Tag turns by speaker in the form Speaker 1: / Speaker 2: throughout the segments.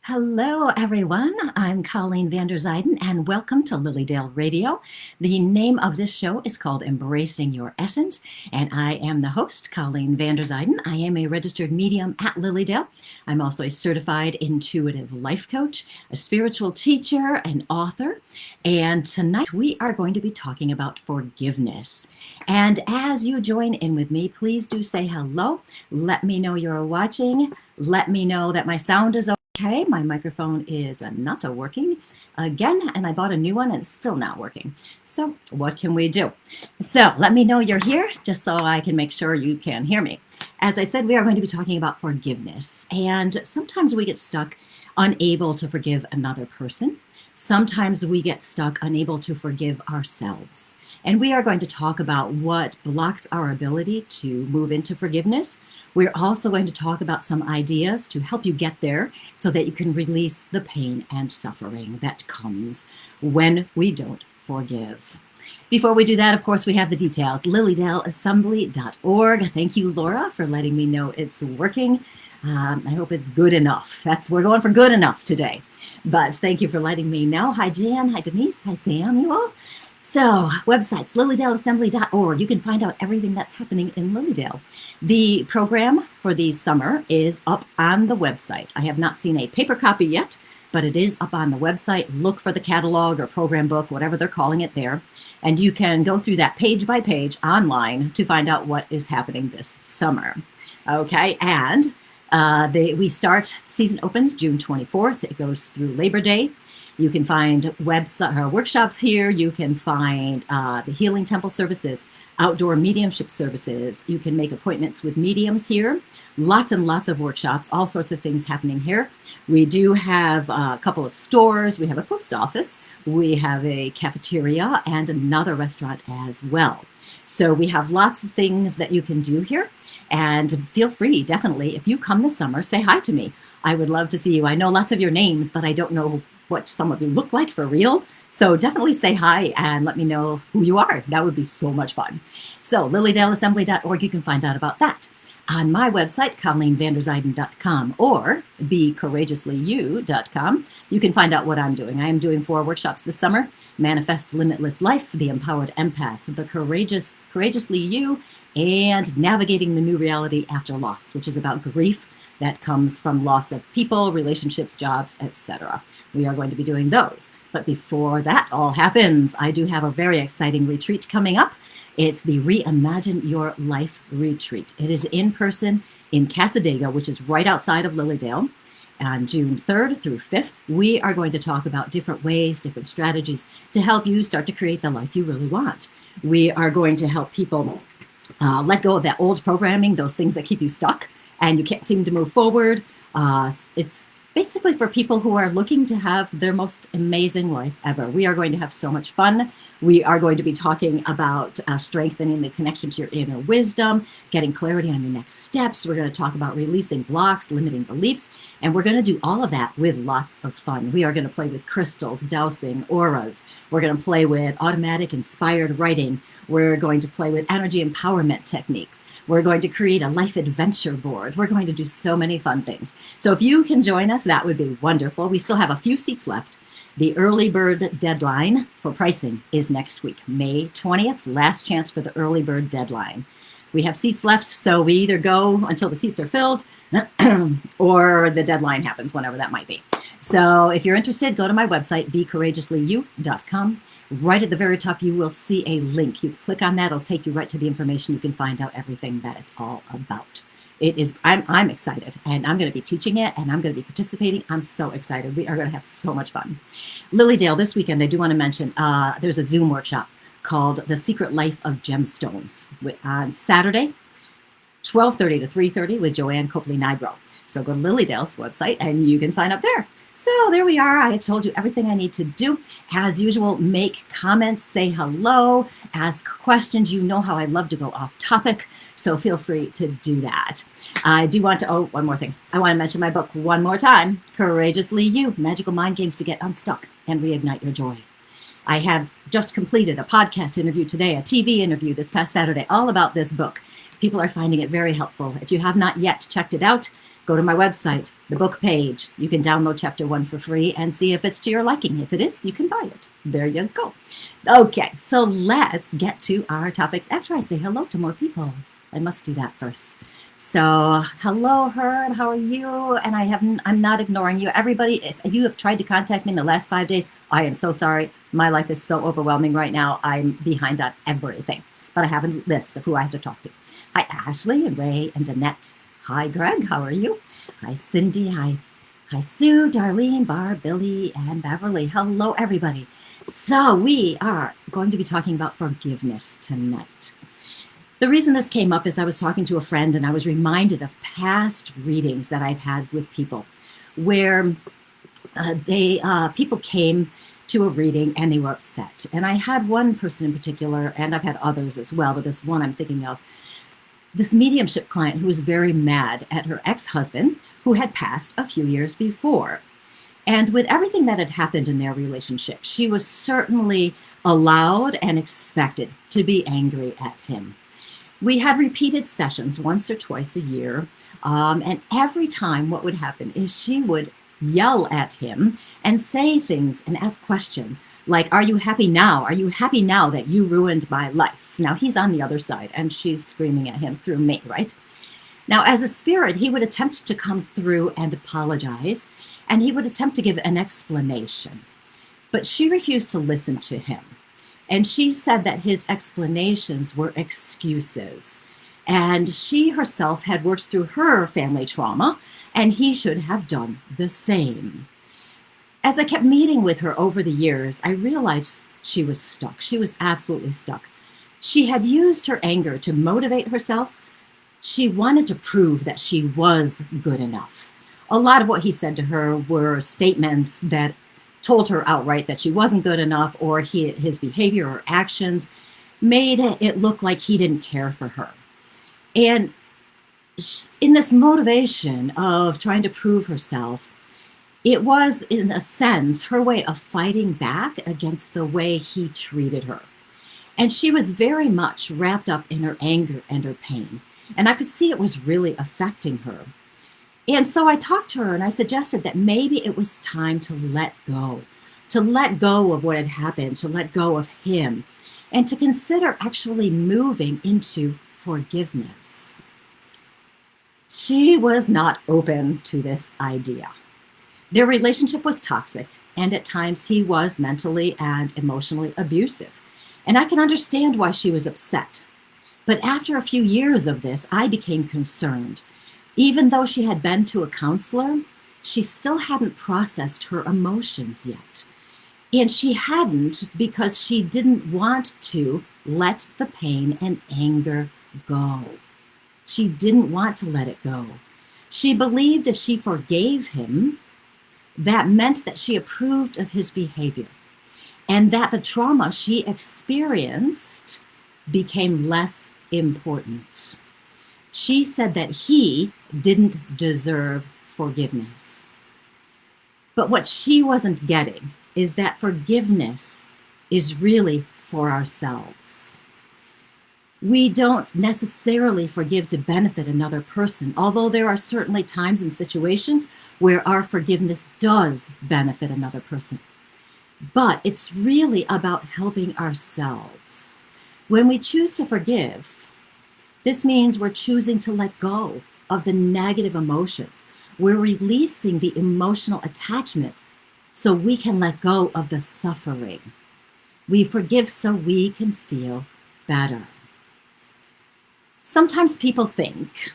Speaker 1: Hello, everyone. I'm Colleen Vander Zyden, and welcome to Lilydale Radio. The name of this show is called Embracing Your Essence, and I am the host, Colleen Vander Zyden. I am a registered medium at Lilydale. I'm also a certified intuitive life coach, a spiritual teacher, and author. And tonight we are going to be talking about forgiveness. And as you join in with me, please do say hello. Let me know you're watching. Let me know that my sound is okay. My microphone is not working again, and I bought a new one and it's still not working. So what can we do? So let me know you're here just so I can make sure you can hear me. As I said, we are going to be talking about forgiveness, and sometimes we get stuck unable to forgive another person. Sometimes we get stuck unable to forgive ourselves. And we are going to talk about what blocks our ability to move into forgiveness. We're also going to talk about some ideas to help you get there so that you can release the pain and suffering that comes when we don't forgive. Before we do that, of course, we have the details. LilydaleAssembly.org. Thank you, Laura, for letting me know it's working. I hope it's good enough. We're going for good enough today. But thank you for letting me know. Hi, Jan. Hi, Denise. Hi, Samuel. So, websites, LilydaleAssembly.org. You can find out everything that's happening in Lilydale. The program for the summer is up on the website. I have not seen a paper copy yet, but it is up on the website. Look for the catalog or program book, whatever they're calling it there. And you can go through that page by page online to find out what is happening this summer. Okay, and season opens June 24th. It goes through Labor Day. You can find workshops here. You can find the Healing Temple services, outdoor mediumship services. You can make appointments with mediums here. Lots and lots of workshops, all sorts of things happening here. We do have a couple of stores. We have a post office. We have a cafeteria and another restaurant as well. So we have lots of things that you can do here. And feel free, definitely, if you come this summer, say hi to me. I would love to see you. I know lots of your names, but I don't know what some of you look like for real. So definitely say hi and let me know who you are. That would be so much fun. So LilydaleAssembly.org, you can find out about that. On my website, ColleenVanderZyden.com or BeCourageouslyYou.com, you can find out what I'm doing. I am doing 4 workshops this summer: Manifest Limitless Life, The Empowered Empath, The Courageously You, and Navigating the New Reality After Loss, which is about grief that comes from loss of people, relationships, jobs, etc. We are going to be doing those. But before that all happens, I do have a very exciting retreat coming up. It's the Reimagine Your Life Retreat. It is in person in Cassadaga, which is right outside of Lilydale. On June 3rd through 5th, we are going to talk about different ways, different strategies to help you start to create the life you really want. We are going to help people let go of that old programming, those things that keep you stuck and you can't seem to move forward. It's basically for people who are looking to have their most amazing life ever. We are going to have so much fun. We are going to be talking about strengthening the connection to your inner wisdom, getting clarity on your next steps. We're going to talk about releasing blocks, limiting beliefs, and we're going to do all of that with lots of fun. We are going to play with crystals, dowsing, auras. We're going to play with automatic inspired writing. We're going to play with energy empowerment techniques. We're going to create a life adventure board. We're going to do so many fun things. So if you can join us, that would be wonderful. We still have a few seats left. The early bird deadline for pricing is next week, May 20th, last chance for the early bird deadline. We have seats left, so we either go until the seats are filled or the deadline happens, whenever that might be. So if you're interested, go to my website, BeCourageouslyYou.com. Right at the very top, you will see a link. You click on that, it'll take you right to the information. You can find out everything that it's all about. I'm excited, and I'm going to be teaching it, and I'm going to be participating. I'm so excited. We are going to have so much fun. Lilydale, this weekend, I do want to mention, there's a Zoom workshop called The Secret Life of Gemstones on Saturday, 12:30 to 3:30 with Joanne Copley-Nigro. So go to Lilydale's website, and you can sign up there. So there we are. I have told you everything I need to do. As usual, make comments, say hello, ask questions. You know how I love to go off topic, so feel free to do that. I do want to, one more thing. I want to mention my book one more time, Courageously You, Magical Mind Games to Get Unstuck and Reignite Your Joy. I have just completed a podcast interview today, a TV interview this past Saturday, all about this book. People are finding it very helpful. If you have not yet checked it out, go to my website, the book page. You can download chapter 1 for free and see if it's to your liking. If it is, you can buy it. There you go. Okay, so let's get to our topics after I say hello to more people. I must do that first. So, hello, Herd. How are you? And I'm not ignoring you. Everybody, if you have tried to contact me in the last 5 days, I am so sorry. My life is so overwhelming right now. I'm behind on everything. But I have a list of who I have to talk to. Hi, Ashley and Ray and Annette. Hi, Greg. How are you? Hi, Cindy. Hi, Sue, Darlene, Barb, Billy, and Beverly. Hello, everybody. So we are going to be talking about forgiveness tonight. The reason this came up is I was talking to a friend and I was reminded of past readings that I've had with people where people came to a reading and they were upset. And I had one person in particular, and I've had others as well, but this one I'm thinking of, this mediumship client who was very mad at her ex-husband who had passed a few years before. And with everything that had happened in their relationship, she was certainly allowed and expected to be angry at him. We had repeated sessions once or twice a year, and every time what would happen is she would yell at him and say things and ask questions like, are you happy now? Are you happy now that you ruined my life? Now he's on the other side and she's screaming at him through me, right? Now as a spirit, he would attempt to come through and apologize, and he would attempt to give an explanation. But she refused to listen to him. And she said that his explanations were excuses. And she herself had worked through her family trauma, and he should have done the same. As I kept meeting with her over the years, I realized she was stuck. She was absolutely stuck. She had used her anger to motivate herself. She wanted to prove that she was good enough. A lot of what he said to her were statements that told her outright that she wasn't good enough, or his behavior or actions made it look like he didn't care for her. And in this motivation of trying to prove herself, it was, in a sense, her way of fighting back against the way he treated her. And she was very much wrapped up in her anger and her pain. And I could see it was really affecting her. And so I talked to her and I suggested that maybe it was time to let go of what had happened, to let go of him, and to consider actually moving into forgiveness. She was not open to this idea. Their relationship was toxic, and at times he was mentally and emotionally abusive. And I can understand why she was upset. But after a few years of this, I became concerned. Even though she had been to a counselor, she still hadn't processed her emotions yet. And she hadn't because she didn't want to let the pain and anger go. She didn't want to let it go. She believed if she forgave him, that meant that she approved of his behavior, and that the trauma she experienced became less important. She said that he didn't deserve forgiveness. But what she wasn't getting is that forgiveness is really for ourselves. We don't necessarily forgive to benefit another person, although there are certainly times and situations where our forgiveness does benefit another person. But it's really about helping ourselves. When we choose to forgive, this means we're choosing to let go of the negative emotions. We're releasing the emotional attachment so we can let go of the suffering. We forgive so we can feel better. Sometimes people think,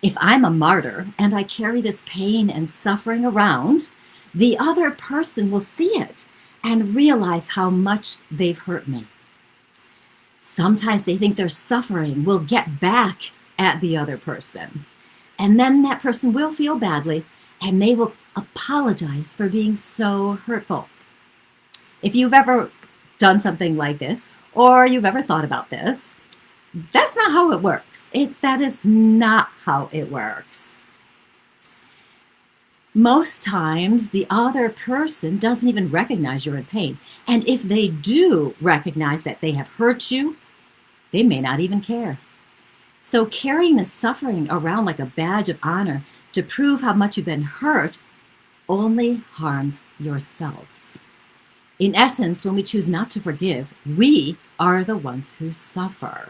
Speaker 1: if I'm a martyr and I carry this pain and suffering around, the other person will see it and realize how much they've hurt me. Sometimes they think their suffering will get back at the other person. And then that person will feel badly and they will apologize for being so hurtful. If you've ever done something like this, or you've ever thought about this, that's not how it works. That is not how it works. Most times, the other person doesn't even recognize you're in pain. And if they do recognize that they have hurt you, they may not even care. So carrying the suffering around like a badge of honor To prove how much you've been hurt only harms yourself. In essence, when we choose not to forgive, we are the ones who suffer.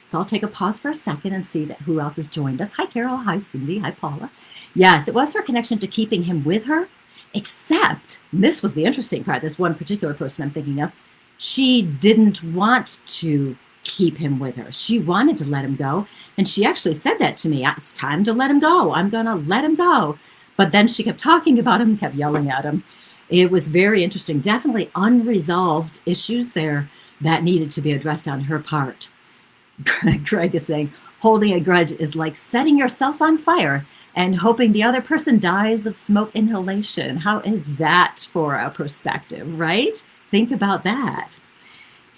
Speaker 1: So I'll take a pause for a second and see that who else has joined us. Hi, Carol. Hi, Cindy. Hi, Paula. Yes, it was her connection to keeping him with her, except, this was the interesting part, this one particular person I'm thinking of, she didn't want to keep him with her. She wanted to let him go. And she actually said that to me. It's time to let him go. I'm going to let him go. But then she kept talking about him, kept yelling at him. It was very interesting. Definitely unresolved issues there that needed to be addressed on her part. Greg is saying, holding a grudge is like setting yourself on fire and hoping the other person dies of smoke inhalation. How is that for a perspective, right? Think about that.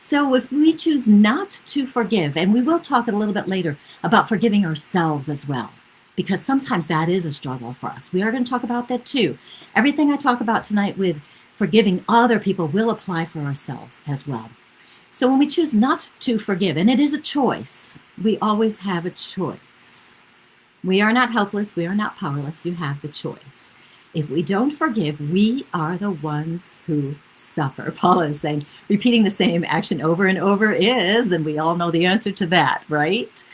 Speaker 1: So if we choose not to forgive, and we will talk a little bit later about forgiving ourselves as well, because sometimes that is a struggle for us. We are going to talk about that too. Everything I talk about tonight with forgiving other people will apply for ourselves as well. So when we choose not to forgive, and it is a choice, we always have a choice. We are not helpless. We are not powerless. You have the choice. If we don't forgive, we are the ones who suffer. Paula is saying, repeating the same action over and over is, and we all know the answer to that, right?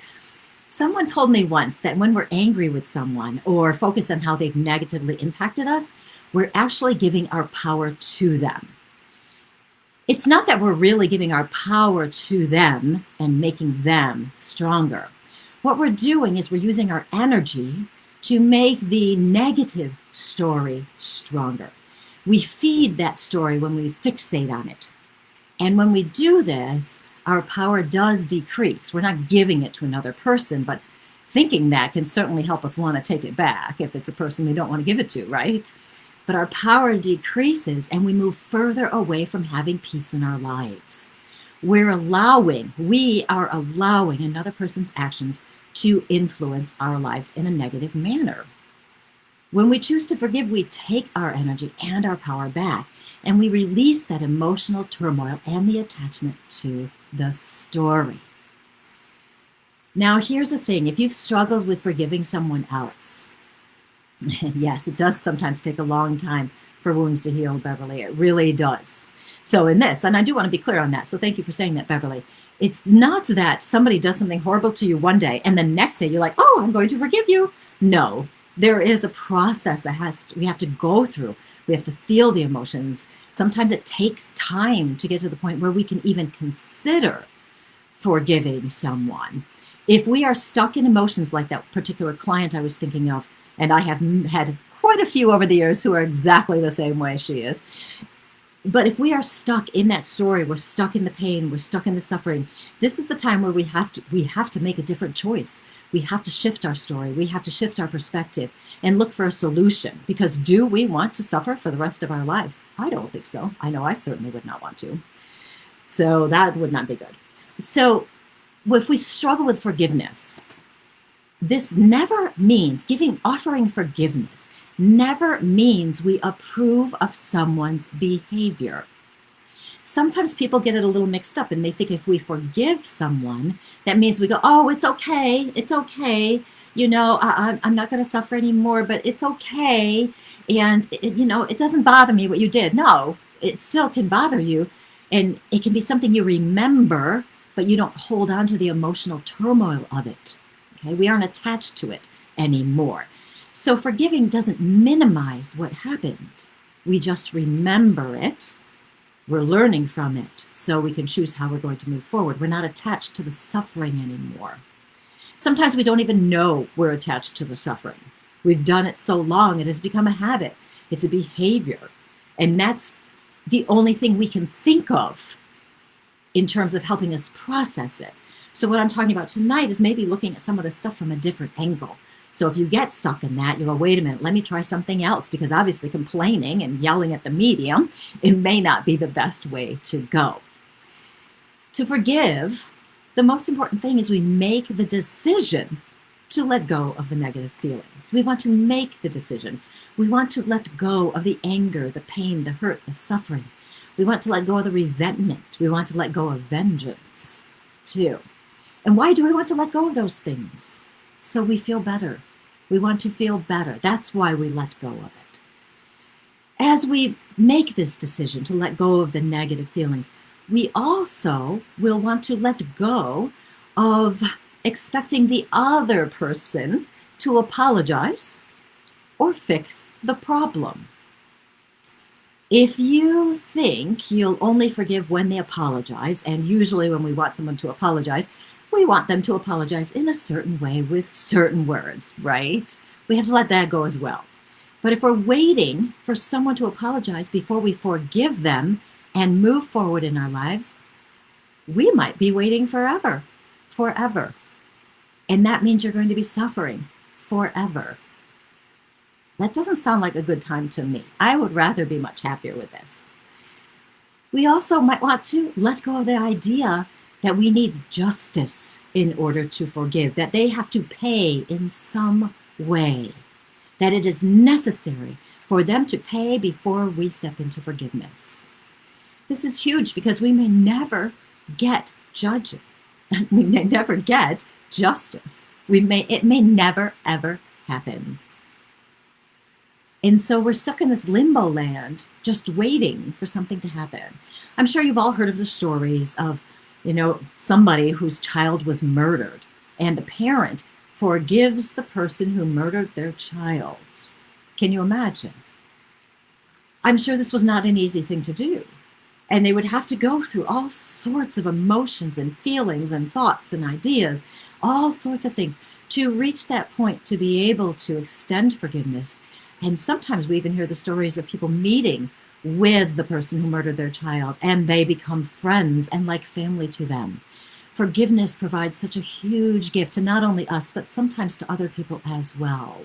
Speaker 1: Someone told me once that when we're angry with someone or focus on how they've negatively impacted us, we're actually giving our power to them. It's not that we're really giving our power to them and making them stronger. What we're doing is we're using our energy to make the negative story stronger. We feed that story when we fixate on it. And when we do this, our power does decrease. We're not giving it to another person, but thinking that can certainly help us want to take it back if it's a person we don't want to give it to, right? But our power decreases and we move further away from having peace in our lives. We are allowing another person's actions to influence our lives in a negative manner. When we choose to forgive, we take our energy and our power back, and we release that emotional turmoil and the attachment to the story. Now, here's the thing. If you've struggled with forgiving someone else, yes, it does sometimes take a long time for wounds to heal, Beverly. It really does. So in this, and I do want to be clear on that, so thank you for saying that, Beverly. It's not that somebody does something horrible to you one day, and the next day you're like, oh, I'm going to forgive you. No, there is a process that we have to go through. We have to feel the emotions. Sometimes it takes time to get to the point where we can even consider forgiving someone. If we are stuck in emotions like that particular client I was thinking of, and I have had quite a few over the years who are exactly the same way she is. But if we are stuck in that story, we're stuck in the pain, we're stuck in the suffering, this is the time where we have to make a different choice. We have to shift our story. We have to shift our perspective and look for a solution. Because do we want to suffer for the rest of our lives? I don't think so. I know I certainly would not want to. So that would not be good. So if we struggle with forgiveness, this never means offering forgiveness never means we approve of someone's behavior. Sometimes people get it a little mixed up and they think if we forgive someone, that means we go, oh, it's okay. It's okay. You know, I'm not going to suffer anymore, but it's okay. And, it doesn't bother me what you did. No, it still can bother you. And it can be something you remember, but you don't hold on to the emotional turmoil of it. Okay, we aren't attached to it anymore. So forgiving doesn't minimize what happened. We just remember it. We're learning from it so we can choose how we're going to move forward. We're not attached to the suffering anymore. Sometimes we don't even know we're attached to the suffering. We've done it so long, it has become a habit. It's a behavior. And that's the only thing we can think of in terms of helping us process it. So what I'm talking about tonight is maybe looking at some of the stuff from a different angle. So if you get stuck in that, you go, wait a minute, let me try something else, because obviously complaining and yelling at the medium, it may not be the best way to go. To forgive, the most important thing is we make the decision to let go of the negative feelings. We want to make the decision. We want to let go of the anger, the pain, the hurt, the suffering. We want to let go of the resentment. We want to let go of vengeance too. And why do we want to let go of those things? So we feel better. We want to feel better. That's why we let go of it. As we make this decision to let go of the negative feelings, we also will want to let go of expecting the other person to apologize or fix the problem. If you think you'll only forgive when they apologize, and usually when we want someone to apologize, we want them to apologize in a certain way with certain words, right? We have to let that go as well. But if we're waiting for someone to apologize before we forgive them and move forward in our lives, we might be waiting forever. And that means you're going to be suffering forever. That doesn't sound like a good time to me. I would rather be much happier with this. We also might want to let go of the idea that we need justice in order to forgive, that they have to pay in some way, that it is necessary for them to pay before we step into forgiveness. This is huge because we may never get judgment. We may never get justice. It may never, ever happen. And so we're stuck in this limbo land, just waiting for something to happen. I'm sure you've all heard of the stories of, somebody whose child was murdered, and the parent forgives the person who murdered their child. Can you imagine? I'm sure this was not an easy thing to do. And they would have to go through all sorts of emotions and feelings and thoughts and ideas, all sorts of things, to reach that point to be able to extend forgiveness. And sometimes we even hear the stories of people meeting with the person who murdered their child, and they become friends and like family to them. Forgiveness provides such a huge gift to not only us, but sometimes to other people as well.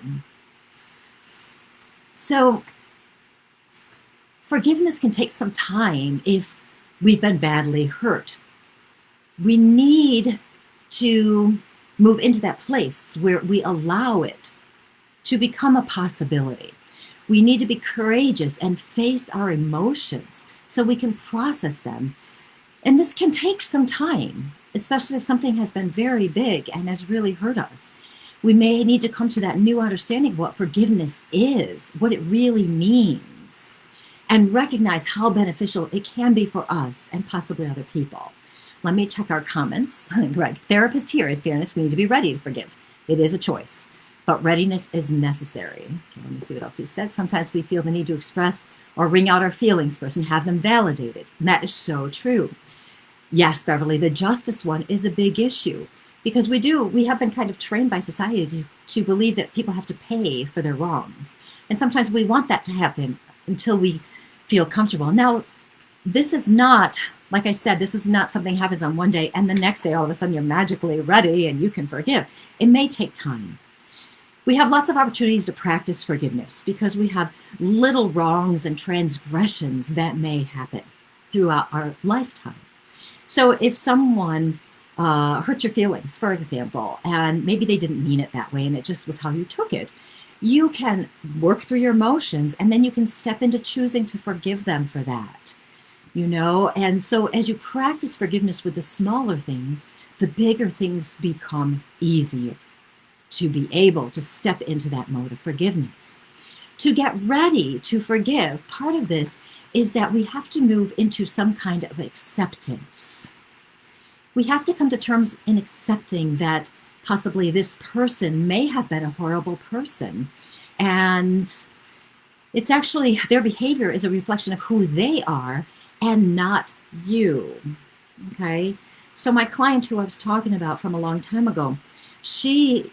Speaker 1: So forgiveness can take some time if we've been badly hurt. We need to move into that place where we allow it to become a possibility. We need to be courageous and face our emotions so we can process them. And this can take some time, especially if something has been very big and has really hurt us. We may need to come to that new understanding of what forgiveness is, what it really means, and recognize how beneficial it can be for us and possibly other people. Let me check our comments. Greg, therapist here, in fairness, we need to be ready to forgive. It is a choice, but readiness is necessary. Okay, let me see what else he said. Sometimes we feel the need to express or wring out our feelings first and have them validated. And that is so true. Yes, Beverly, the justice one is a big issue because we have been kind of trained by society to believe that people have to pay for their wrongs. And sometimes we want that to happen until we feel comfortable. Now, this is not, like I said, this is not something that happens on one day and the next day all of a sudden you're magically ready and you can forgive. It may take time. We have lots of opportunities to practice forgiveness because we have little wrongs and transgressions that may happen throughout our lifetime. So if someone hurt your feelings, for example, and maybe they didn't mean it that way and it just was how you took it, you can work through your emotions and then you can step into choosing to forgive them for that. And so as you practice forgiveness with the smaller things, the bigger things become easier to be able to step into that mode of forgiveness. To get ready to forgive, part of this is that we have to move into some kind of acceptance. We have to come to terms in accepting that possibly this person may have been a horrible person. And it's actually, their behavior is a reflection of who they are and not you. Okay? So my client who I was talking about from a long time ago, she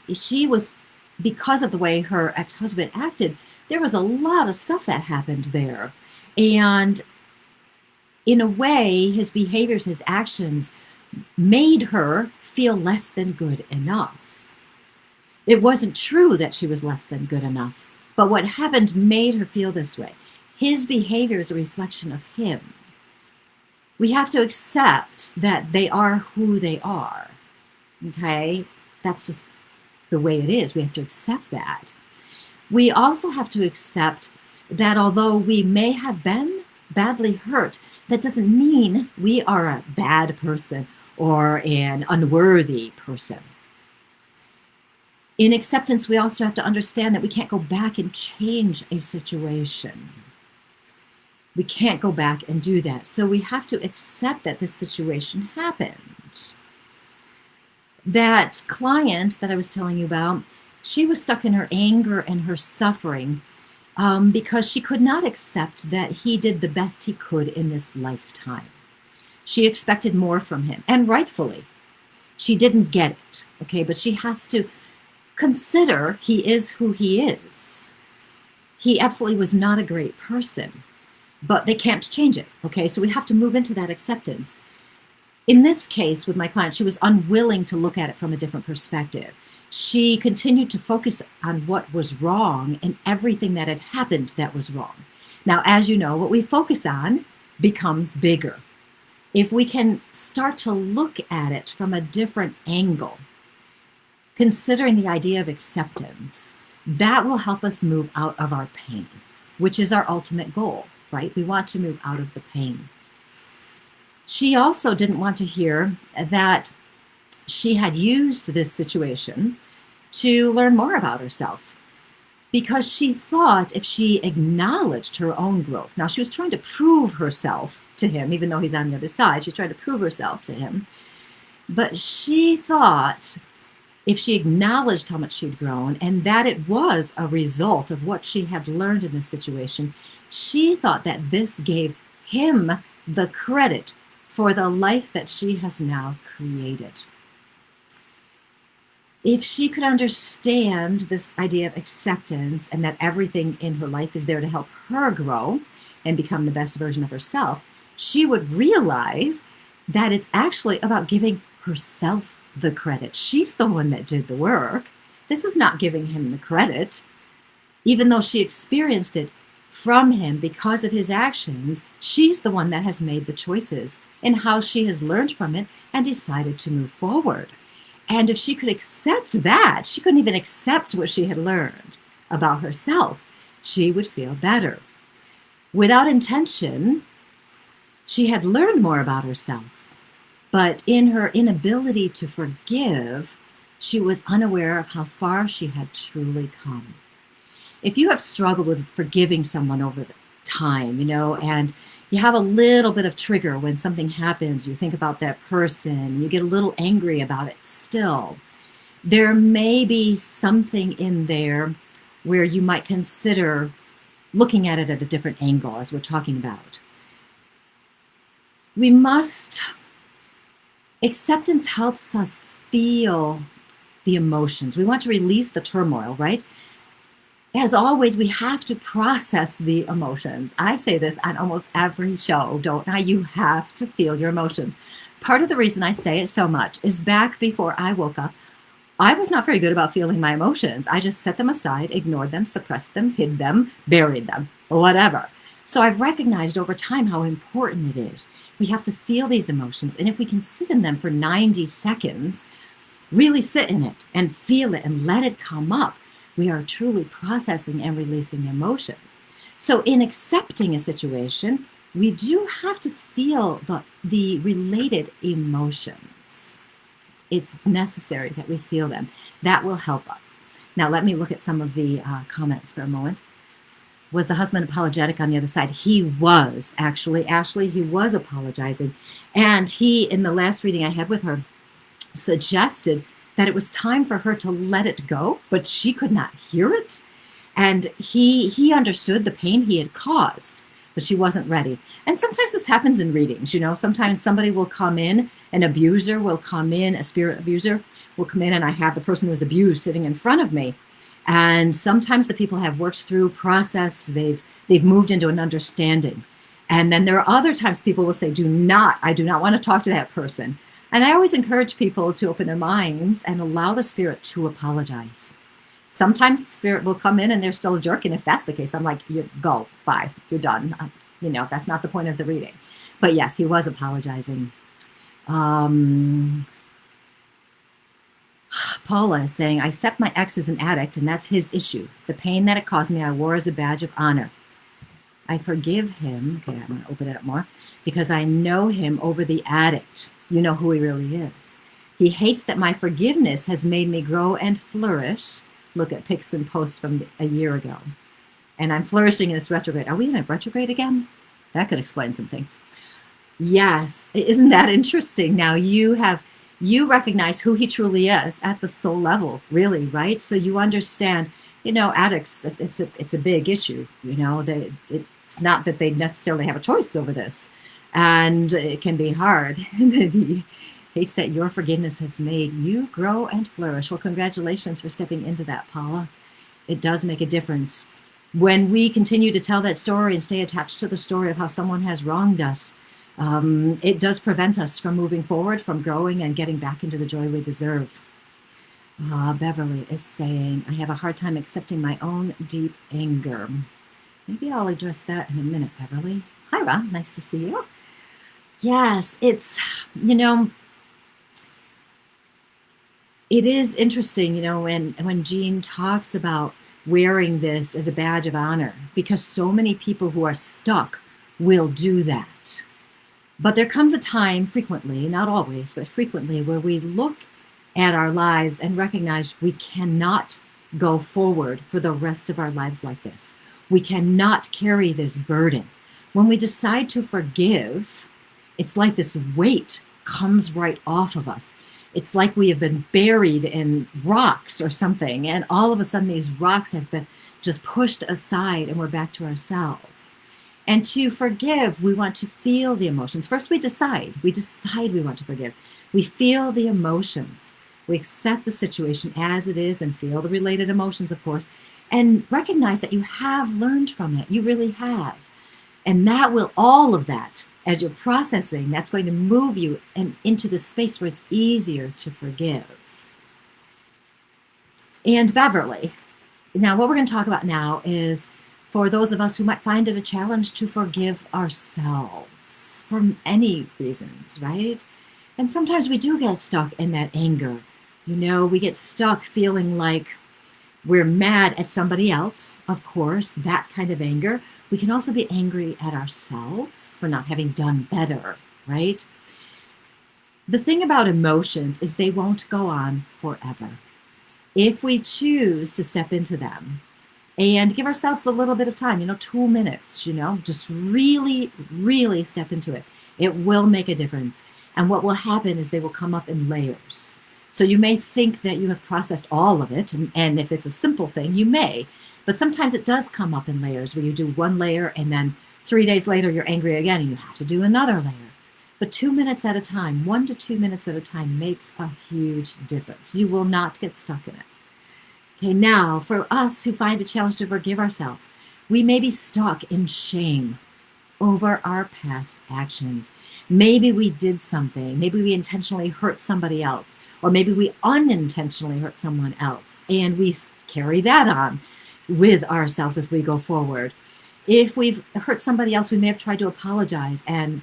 Speaker 1: was, because of the way her ex-husband acted, there was a lot of stuff that happened there. And in a way, his behaviors, his actions made her feel less than good enough. It wasn't true that she was less than good enough, but what happened made her feel this way. His behavior is a reflection of him. We have to accept that they are who they are. Okay? That's just the way it is. We have to accept that. We also have to accept that although we may have been badly hurt, that doesn't mean we are a bad person or an unworthy person. In acceptance, we also have to understand that we can't go back and change a situation. We can't go back and do that. So we have to accept that this situation happened. That client that I was telling you about, she was stuck in her anger and her suffering because she could not accept that he did the best he could in this lifetime. She expected more from him, and rightfully. She didn't get it, okay? But she has to consider he is who he is. He absolutely was not a great person, but they can't change it, okay? So we have to move into that acceptance. In this case, with my client, she was unwilling to look at it from a different perspective. She continued to focus on what was wrong and everything that had happened that was wrong. Now, as you know, what we focus on becomes bigger. If we can start to look at it from a different angle, considering the idea of acceptance, that will help us move out of our pain, which is our ultimate goal, right? We want to move out of the pain. She also didn't want to hear that she had used this situation to learn more about herself, because she thought if she acknowledged her own growth, now she was trying to prove herself to him, even though he's on the other side, she's trying to prove herself to him. But she thought if she acknowledged how much she'd grown and that it was a result of what she had learned in this situation, she thought that this gave him the credit for the life that she has now created. If she could understand this idea of acceptance and that everything in her life is there to help her grow and become the best version of herself, she would realize that it's actually about giving herself the credit. She's the one that did the work. This is not giving him the credit. Even though she experienced it from him because of his actions, she's the one that has made the choices and how she has learned from it and decided to move forward. And if she could accept that, she couldn't even accept what she had learned about herself, she would feel better. Without intention, she had learned more about herself, but in her inability to forgive, she was unaware of how far she had truly come. If you have struggled with forgiving someone over the time, and you have a little bit of trigger when something happens, you think about that person, you get a little angry about it still, there may be something in there where you might consider looking at it at a different angle, as we're talking about. Acceptance helps us feel the emotions. We want to release the turmoil, right? As always, we have to process the emotions. I say this on almost every show, don't I? You have to feel your emotions. Part of the reason I say it so much is back before I woke up, I was not very good about feeling my emotions. I just set them aside, ignored them, suppressed them, hid them, buried them, whatever. So I've recognized over time how important it is. We have to feel these emotions. And if we can sit in them for 90 seconds, really sit in it and feel it and let it come up, we are truly processing and releasing emotions. So in accepting a situation, we do have to feel the related emotions. It's necessary that we feel them. That will help us. Now, let me look at some of the comments for a moment. Was the husband apologetic on the other side? He was, actually. Ashley, he was apologizing. And he, in the last reading I had with her, suggested that it was time for her to let it go, but she could not hear it. And he understood the pain he had caused, but she wasn't ready. And sometimes this happens in readings, sometimes somebody will come in, an abuser will come in, a spirit abuser will come in, and I have the person who was abused sitting in front of me. And sometimes the people have worked through, processed, they've moved into an understanding. And then there are other times people will say, I do not want to talk to that person. And I always encourage people to open their minds and allow the spirit to apologize. Sometimes the spirit will come in and they're still a jerk. And if that's the case, I'm like, you go, bye, you're done. That's not the point of the reading. But yes, he was apologizing. Paula is saying, I accept my ex as an addict, and that's his issue. The pain that it caused me, I wore as a badge of honor. I forgive him. Okay, I'm going to open it up more. Because I know him over the addict. You know who he really is. He hates that my forgiveness has made me grow and flourish. Look at pics and posts from a year ago. And I'm flourishing in this retrograde. Are we in a retrograde again? That could explain some things. Yes, isn't that interesting? Now you recognize who he truly is at the soul level, really, right? So you understand, addicts, it's a big issue. It's not that they necessarily have a choice over this, and it can be hard. He hates that your forgiveness has made you grow and flourish. Well, congratulations for stepping into that, Paula. It does make a difference. When we continue to tell that story and stay attached to the story of how someone has wronged us, it does prevent us from moving forward, from growing and getting back into the joy we deserve. Beverly is saying, I have a hard time accepting my own deep anger. Maybe I'll address that in a minute, Beverly. Hi, Ron. Nice to see you. Yes, it's, it is interesting, when Jean talks about wearing this as a badge of honor, because so many people who are stuck will do that. But there comes a time, frequently, not always, but frequently, where we look at our lives and recognize we cannot go forward for the rest of our lives like this. We cannot carry this burden. When we decide to forgive, it's like this weight comes right off of us. It's like we have been buried in rocks or something, and all of a sudden these rocks have been just pushed aside and we're back to ourselves. And to forgive, we want to feel the emotions. First, we decide we want to forgive. We feel the emotions. We accept the situation as it is and feel the related emotions, of course, and recognize that you have learned from it. You really have. And that will, all of that, as you're processing, that's going to move you into the space where it's easier to forgive. And Beverly, now what we're going to talk about now is for those of us who might find it a challenge to forgive ourselves for any reasons, right? And sometimes we do get stuck in that anger. We get stuck feeling like we're mad at somebody else, of course, that kind of anger. We can also be angry at ourselves for not having done better, right? The thing about emotions is they won't go on forever. If we choose to step into them and give ourselves a little bit of time, 2 minutes, just really, really step into it, it will make a difference. And what will happen is they will come up in layers. So you may think that you have processed all of it, and if it's a simple thing, you may. But sometimes it does come up in layers where you do one layer and then 3 days later you're angry again and you have to do another layer. But 2 minutes at a time, 1 to 2 minutes at a time makes a huge difference. You will not get stuck in it. Okay, now for us who find a challenge to forgive ourselves, we may be stuck in shame over our past actions. Maybe we did something. Maybe we intentionally hurt somebody else, or maybe we unintentionally hurt someone else, and we carry that on with ourselves as we go forward. If we've hurt somebody else, we may have tried to apologize and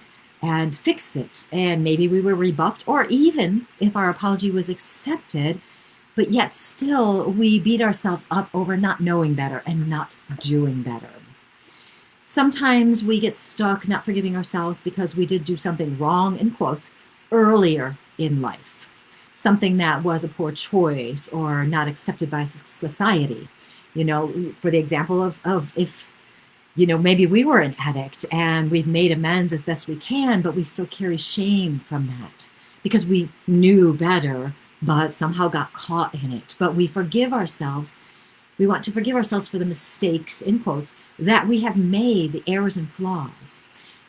Speaker 1: fix it, and maybe we were rebuffed, or even if our apology was accepted, but yet still we beat ourselves up over not knowing better and not doing better. Sometimes we get stuck not forgiving ourselves because we did do something wrong, in quotes, earlier in life. Something that was a poor choice or not accepted by society. For the example of if, maybe we were an addict and we've made amends as best we can, but we still carry shame from that because we knew better, but somehow got caught in it. But we forgive ourselves. We want to forgive ourselves for the mistakes, in quotes, that we have made, the errors and flaws.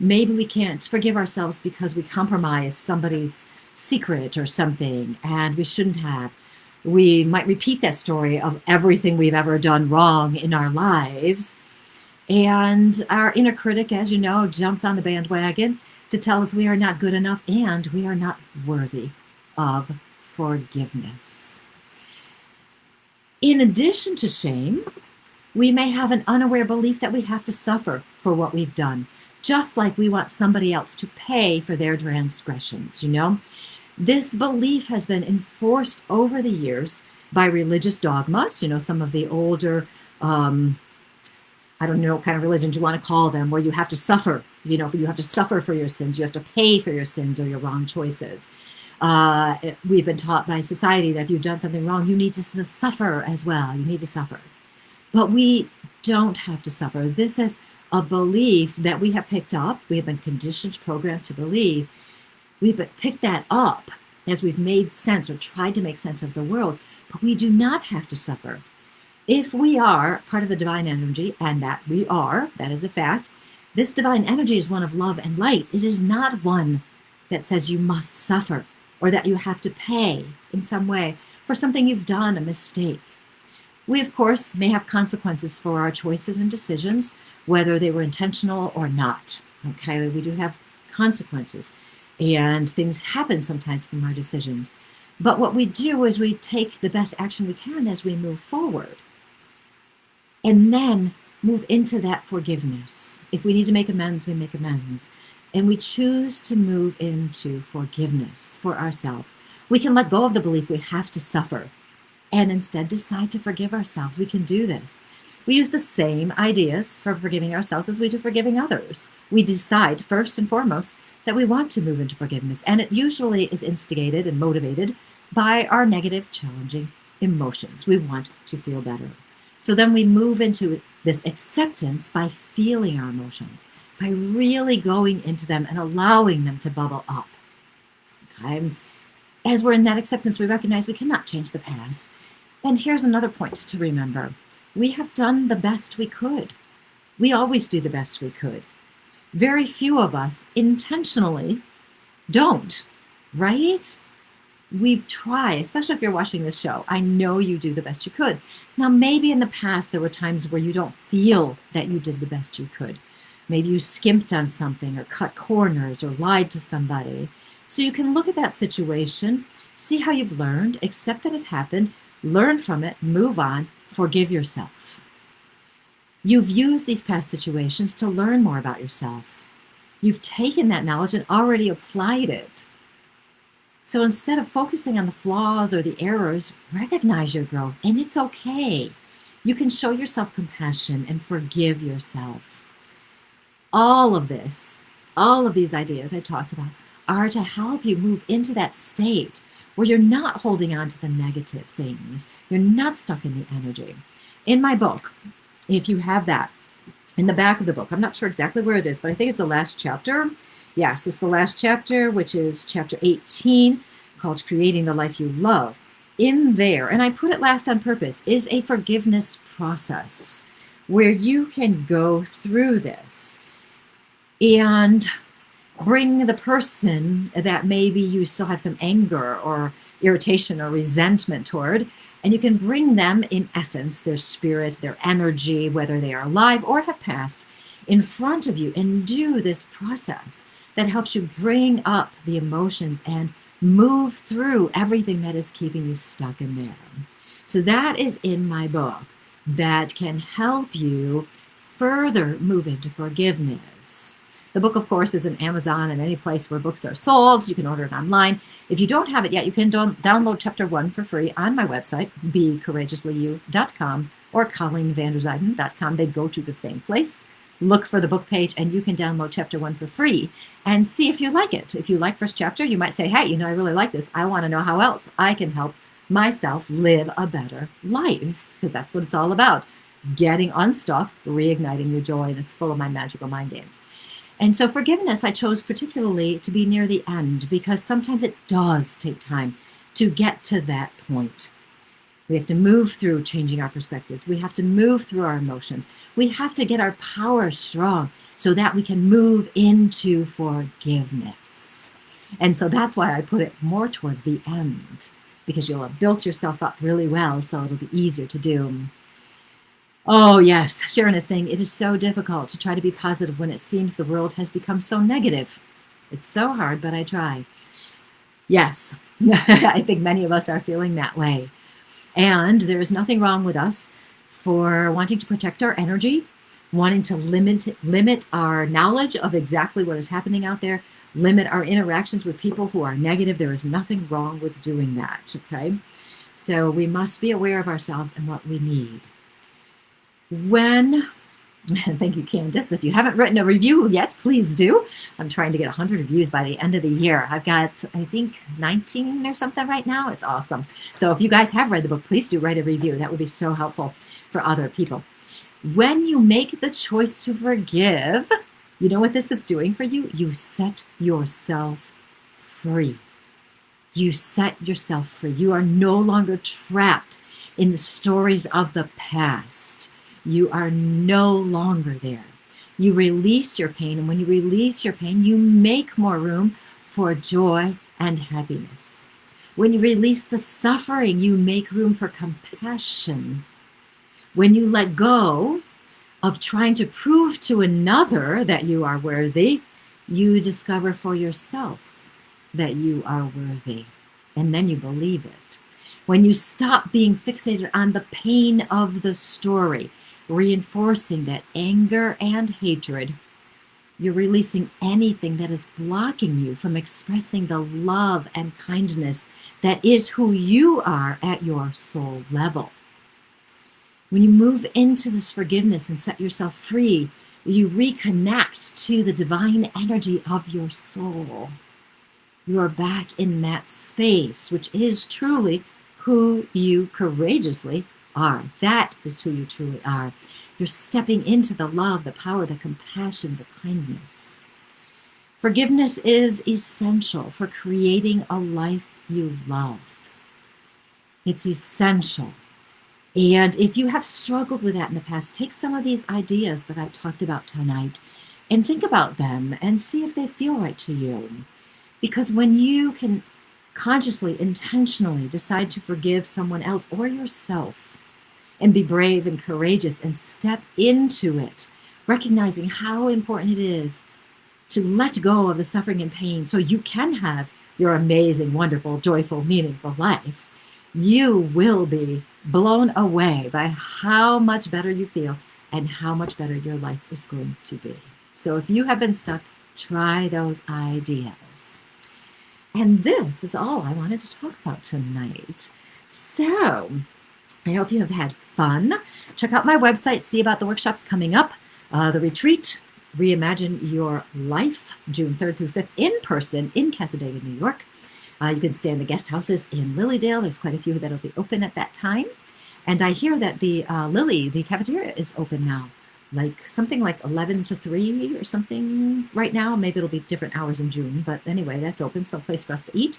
Speaker 1: Maybe we can't forgive ourselves because we compromised somebody's secret or something, and we shouldn't have. We might repeat that story of everything we've ever done wrong in our lives. And our inner critic, as you know, jumps on the bandwagon to tell us we are not good enough and we are not worthy of forgiveness. In addition to shame, we may have an unaware belief that we have to suffer for what we've done, just like we want somebody else to pay for their transgressions, This belief has been enforced over the years by religious dogmas, some of the older, I don't know what kind of religions you want to call them, where you have to suffer, you have to suffer for your sins, you have to pay for your sins or your wrong choices. We've been taught by society that if you've done something wrong, you need to suffer as well. You need to suffer. But we don't have to suffer. This is a belief that we have picked up. We have been conditioned, programmed to believe. We've picked that up as we've made sense or tried to make sense of the world. But we do not have to suffer. If we are part of the divine energy, and that we are, that is a fact, this divine energy is one of love and light. It is not one that says you must suffer or that you have to pay in some way for something you've done, a mistake. We, of course, may have consequences for our choices and decisions, whether they were intentional or not. Okay, we do have consequences, and things happen sometimes from our decisions. But what we do is we take the best action we can as we move forward, and then move into that forgiveness. If we need to make amends, we make amends. And we choose to move into forgiveness for ourselves. We can let go of the belief we have to suffer and instead decide to forgive ourselves. We can do this. We use the same ideas for forgiving ourselves as we do forgiving others. We decide first and foremost that we want to move into forgiveness, and it usually is instigated and motivated by our negative, challenging emotions. We want to feel better. So then we move into this acceptance by feeling our emotions, by really going into them and allowing them to bubble up. Okay? As we're in that acceptance, we recognize we cannot change the past. And here's another point to remember. We have done the best we could. We always do the best we could. Very few of us intentionally don't, right? We've tried, especially if you're watching this show. I know you do the best you could. Now, maybe in the past there were times where you don't feel that you did the best you could. Maybe you skimped on something or cut corners or lied to somebody. So you can look at that situation, see how you've learned, accept that it happened, learn from it, move on, forgive yourself. You've used these past situations to learn more about yourself. You've taken that knowledge and already applied it. So instead of focusing on the flaws or the errors, recognize your growth, and it's okay. You can show yourself compassion and forgive yourself. All of this, all of these ideas I talked about are to help you move into that state where you're not holding on to the negative things. You're not stuck in the energy. In my book, if you have that, in the back of the book, I'm not sure exactly where it is, but I think it's the last chapter. Yes, it's the last chapter, which is chapter 18, called Creating the Life You Love. In there, and I put it last on purpose, is a forgiveness process where you can go through this and bring the person that maybe you still have some anger or irritation or resentment toward, and you can bring them, in essence, their spirit, their energy, whether they are alive or have passed, in front of you and do this process that helps you bring up the emotions and move through everything that is keeping you stuck in there. So that is in my book that can help you further move into forgiveness. The book, of course, is on Amazon and any place where books are sold. You can order it online. If you don't have it yet, you can download chapter 1 for free on my website, becourageouslyyou.com or ColleenVanderzijden.com. They go to the same place. Look for the book page and you can download chapter 1 for free and see if you like it. If you like first chapter, you might say, hey, I really like this. I want to know how else I can help myself live a better life, because that's what it's all about. Getting unstuck, reigniting your joy, and it's full of my magical mind games. And so forgiveness, I chose particularly to be near the end because sometimes it does take time to get to that point. We have to move through changing our perspectives. We have to move through our emotions. We have to get our power strong so that we can move into forgiveness. And so that's why I put it more toward the end, because you'll have built yourself up really well, so it'll be easier to do. Oh, yes. Sharon is saying, it is so difficult to try to be positive when it seems the world has become so negative. It's so hard, but I try. Yes, I think many of us are feeling that way. And there is nothing wrong with us for wanting to protect our energy, wanting to limit our knowledge of exactly what is happening out there, limit our interactions with people who are negative. There is nothing wrong with doing that, okay? So we must be aware of ourselves and what we need. When Thank you, Candace. If you haven't written a review yet, please do. I'm trying to get 100 reviews by the end of the year. I've got, I think, 19 or something right now. It's awesome. So if you guys have read the book, please do write a review. That would be so helpful for other people. When you make the choice to forgive, you know what this is doing for you? You set yourself free. You set yourself free. You are no longer trapped in the stories of the past. You are no longer there. You release your pain, and when you release your pain, you make more room for joy and happiness. When you release the suffering, you make room for compassion. When you let go of trying to prove to another that you are worthy, you discover for yourself that you are worthy, and then you believe it. When you stop being fixated on the pain of the story, reinforcing that anger and hatred, you're releasing anything that is blocking you from expressing the love and kindness that is who you are at your soul level. When you move into this forgiveness and set yourself free, you reconnect to the divine energy of your soul. You are back in that space, which is truly who you courageously are. That is who you truly are. You're stepping into the love, the power, the compassion, the kindness. Forgiveness is essential for creating a life you love. It's essential. And if you have struggled with that in the past, take some of these ideas that I've talked about tonight and think about them and see if they feel right to you. Because when you can consciously, intentionally decide to forgive someone else or yourself and be brave and courageous and step into it, recognizing how important it is to let go of the suffering and pain so you can have your amazing, wonderful, joyful, meaningful life, you will be blown away by how much better you feel and how much better your life is going to be. So if you have been stuck, try those ideas. And this is all I wanted to talk about tonight. So I hope you have had fun. Check out my website, see about the workshops coming up. The retreat, Reimagine Your Life, June 3rd through 5th, in person in Casadega, New York. You can stay in the guest houses in Lilydale. There's quite a few that'll be open at that time. And I hear that the Lily, the cafeteria, is open now, something like 11 to 3 or something right now. Maybe it'll be different hours in June, but anyway, that's open, so a place for us to eat.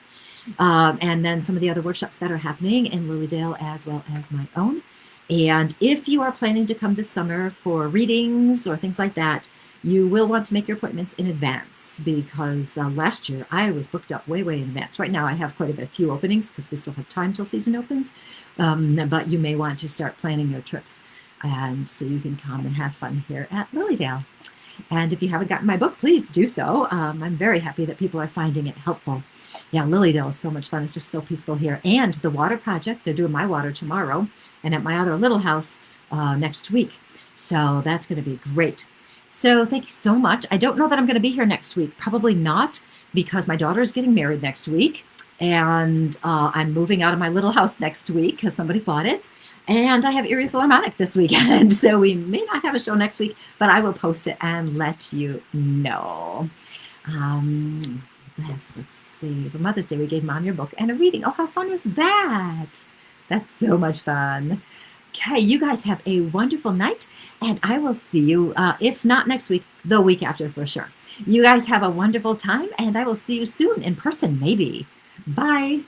Speaker 1: And then some of the other workshops that are happening in Lilydale as well as my own. And if you are planning to come this summer for readings or things like that, you will want to make your appointments in advance because last year I was booked up way in advance. Right now I have quite a few openings because we still have time till season opens. But you may want to start planning your trips, and so you can come and have fun here at Lilydale. And if you haven't gotten my book, please do so. I'm very happy that people are finding it helpful. Yeah, Lilydale is so much fun. It's just so peaceful here. And the water project, they're doing my water tomorrow and at my other little house next week. So that's going to be great. So thank you so much. I don't know that I'm going to be here next week. Probably not, because my daughter is getting married next week. And I'm moving out of my little house next week because somebody bought it. And I have Erie Philharmonic this weekend. So we may not have a show next week, but I will post it and let you know. Let's see. For Mother's Day, we gave Mom your book and a reading. Oh, how fun is that? That's so much fun. Okay, you guys have a wonderful night. And I will see you, if not next week, the week after for sure. You guys have a wonderful time. And I will see you soon in person, maybe. Bye.